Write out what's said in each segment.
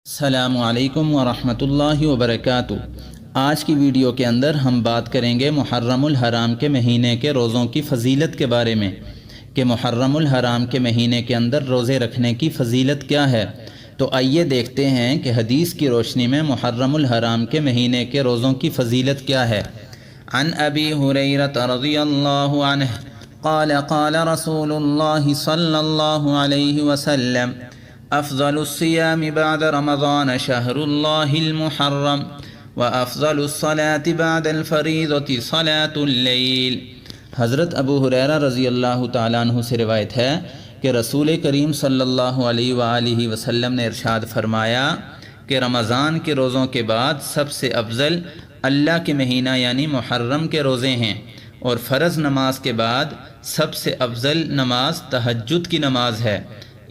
السلام علیکم ورحمۃ اللہ وبرکاتہ۔ آج کی ویڈیو کے اندر ہم بات کریں گے محرم الحرام کے مہینے کے روزوں کی فضیلت کے بارے میں کہ محرم الحرام کے مہینے کے اندر روزے رکھنے کی فضیلت کیا ہے۔ تو آئیے دیکھتے ہیں کہ حدیث کی روشنی میں محرم الحرام کے مہینے کے روزوں کی فضیلت کیا ہے۔ عن ابی ہریرہ رضی اللہ عنہ قال قال رسول اللہ صلی اللہ علیہ وسلم افضل الصيام بعد رمضان شهر الله المحرم وافضل الصلاة بعد الفریضة صلاة الليل۔ حضرت ابو ہریرہ رضی اللہ تعالیٰ عنہ سے روایت ہے کہ رسول کریم صلی اللہ علیہ وآلہ وسلم نے ارشاد فرمایا کہ رمضان کے روزوں کے بعد سب سے افضل اللہ کے مہینہ یعنی محرم کے روزے ہیں، اور فرض نماز کے بعد سب سے افضل نماز تہجد کی نماز ہے۔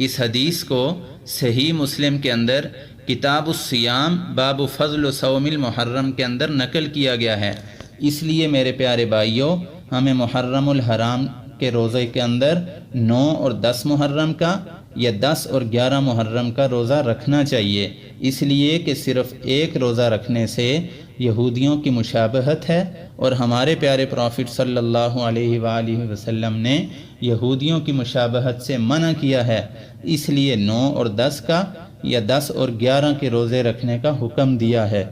اس حدیث کو صحیح مسلم کے اندر کتاب الصیام باب فضل صوم المحرم کے اندر نقل کیا گیا ہے۔ اس لیے میرے پیارے بھائیوں، ہمیں محرم الحرام کے روزے کے اندر 9 اور 10 محرم کا یا 10 اور 11 محرم کا روزہ رکھنا چاہیے، اس لیے کہ صرف ایک روزہ رکھنے سے یہودیوں کی مشابہت ہے، اور ہمارے پیارے پروفٹ صلی اللہ علیہ وآلہ وسلم نے یہودیوں کی مشابہت سے منع کیا ہے، اس لیے 9 اور 10 کا یا 10 اور 11 کے روزے رکھنے کا حکم دیا ہے۔